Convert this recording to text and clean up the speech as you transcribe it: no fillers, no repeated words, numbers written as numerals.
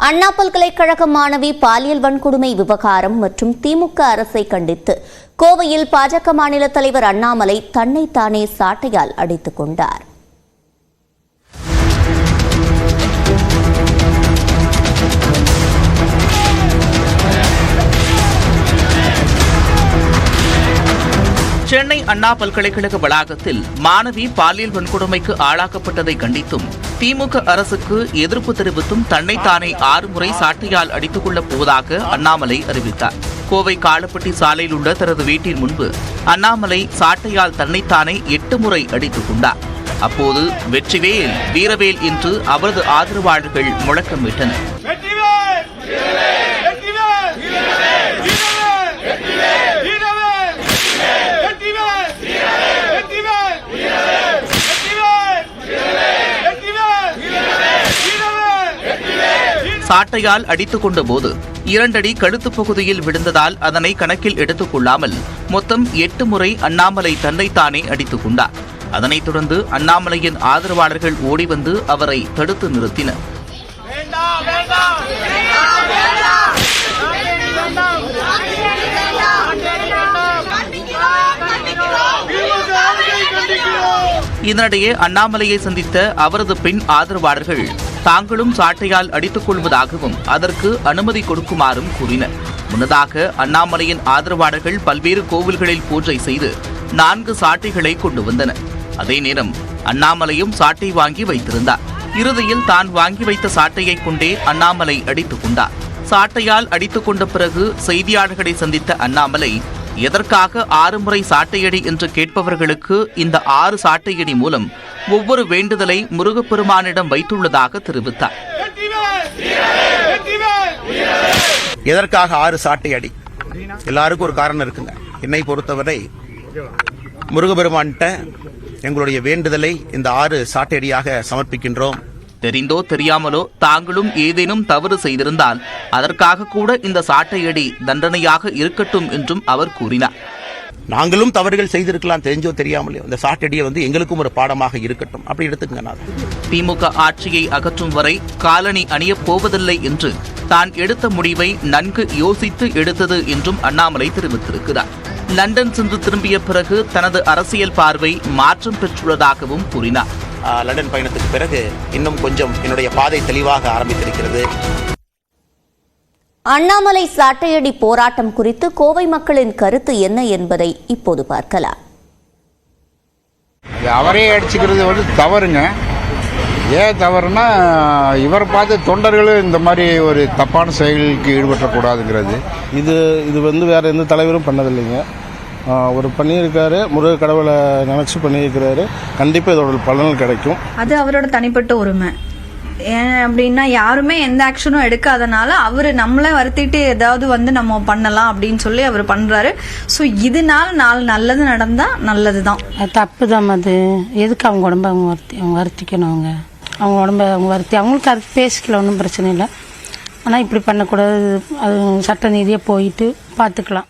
அண்ணா பல்கலைக்கழக மாணவி பாலியல் வன்கொடுமை விவகாரம் மற்றும் திமுக அரசை கண்டித்து கோவையில் பாஜக மாநில தலைவர் அண்ணாமலை தன்னைத்தானே சாட்டையால் அடித்துக் கொண்டார். சென்னை அண்ணா பல்கலைக்கழக வளாகத்தில் மாணவி பாலியல் வன்கொடுமைக்கு ஆளாக்கப்பட்டதை கண்டித்தும் திமுக அரசுக்கு எதிர்ப்பு தெரிவித்தும் தன்னைத்தானே 6 முறை சாட்டையால் அடித்துக் கொள்ளப் போவதாக அண்ணாமலை அறிவித்தார். கோவை காலப்பட்டி சாலையில் உள்ள தனது வீட்டின் முன்பு அண்ணாமலை சாட்டையால் தன்னைத்தானே 8 முறை அடித்துக் கொண்டார். அப்போது வெற்றிவேல் வீரவேல் என்று அவரது ஆதரவாளர்கள் முழக்கமிட்டனர். சாட்டையால் அடித்துக் கொண்ட போது 2 அடி கழுத்துப் பகுதியில் விழுந்ததால் அதனை கணக்கில் எடுத்துக் கொள்ளாமல் மொத்தம் 8 முறை அண்ணாமலை தன்னைத்தானே அடித்துக் கொண்டார். அதனைத் தொடர்ந்து அண்ணாமலையின் ஆதரவாளர்கள் ஓடி வந்து அவரை தடுத்து நிறுத்தினர். இதனிடையே அண்ணாமலையை சந்தித்த அவரது பெண் ஆதரவாளர்கள் தாங்களும் சாட்டையால் அடித்துக் கொள்வதாகவும் அதற்கு அனுமதி கொடுக்குமாறும் கூறினர். முன்னதாக அண்ணாமலையின் ஆதரவாளர்கள் பல்வேறு கோவில்களில் பூஜை செய்து 4 சாட்டைகளை கொண்டு வந்தனர். அதே நேரம் அண்ணாமலையும் சாட்டை வாங்கி வைத்திருந்தார். இறுதியில் தான் வாங்கி வைத்த சாட்டையை கொண்டே அண்ணாமலை அடித்துக் கொண்டார். சாட்டையால் அடித்துக் கொண்ட பிறகு செய்தியாளர்களை சந்தித்த அண்ணாமலை எதற்காக 6 முறை சாட்டையடி என்று கேட்பவர்களுக்கு இந்த 6 சாட்டையடி மூலம் ஒவ்வொரு வேண்டுதலை முருகப்பெருமானிடம் வைத்துள்ளதாக தெரிவித்தார். எதற்காக 6 சாட்டையடி? எல்லாருக்கும் ஒரு காரணம் இருக்குங்க. என்னை பொறுத்தவரை முருகப்பெருமான்கிட்ட எங்களுடைய வேண்டுதலை இந்த 6 சாட்டையடியாக சமர்ப்பிக்கின்றோம். தெரிந்தோ தெரியாமலோ தாங்களும் ஏதேனும் தவறு செய்திருந்தால் அதற்காக கூட இந்த சாட்டையடி தண்டனையாக இருக்கட்டும் என்றும் அவர் கூறினார். நாங்களும் தவறுகள் செய்திருக்கலாம், தெரிஞ்சோ தெரியாமலையோ. இந்த சாட்டடியை எங்களுக்கும் ஒரு பாடமாக இருக்கட்டும், அப்படி எடுத்துக்கங்க. திமுக ஆட்சியை அகற்றும் வரை காலணி அணியப் போவதில்லை என்று தான் எடுத்த முடிவை நன்கு யோசித்து எடுத்தது என்றும் அண்ணாமலை தெரிவித்திருக்கிறார். லண்டன் சென்று திரும்பிய பிறகு தனது அரசியல் பார்வை மாற்றம் பெற்றுள்ளதாகவும் கூறினார். லண்டன் பயணத்துக்கு பிறகு இன்னும் கொஞ்சம் என்னுடைய பாதை தெளிவாக ஆரம்பித்திருக்கிறது. அண்ணாமலை சாட்டையடி போராட்டம் குறித்து கோவை மக்களின் கருத்து என்ன என்பதை இப்போது பார்க்கலாம். அவரே அடிச்சுக்கிறது தவறுங்க. ஏன் தவறுனா, இவரை பார்த்து தொண்டர்களும் இந்த மாதிரி ஒரு தப்பான செயலுக்கு ஈடுபட்டக்கூடாதுங்கிறது. இது வேற எந்த தலைவரும் பண்ணதில்லைங்க. ஒரு பண்ணியிருக்காரு, முருக கடவுளை நினைச்சு பண்ணியிருக்கிறாரு. கண்டிப்பாக இதோட பலன் கிடைக்கும். அது அவரோட தனிப்பட்ட உரிமை. ஏன் அப்படின்னா, யாருமே எந்த ஆக்ஷனும் எடுக்காதனால அவரு நம்மள வருத்திட்டு ஏதாவது நம்ம பண்ணலாம் அப்படின்னு சொல்லி அவர் பண்றாரு. ஸோ இதனால 4 நல்லது நடந்தா நல்லதுதான். தப்பு தான். அது எதுக்கு அவங்க உடம்ப அவங்க வருத்திக்கணும்? அவங்க உடம்ப அவங்க வருத்தி அவங்களுக்கு அது பேசிக்கல, ஒன்றும் பிரச்சனை இல்லை. ஆனால் இப்படி பண்ணக்கூடாது. அது சட்ட நீதியாக போயிட்டு பார்த்துக்கலாம்.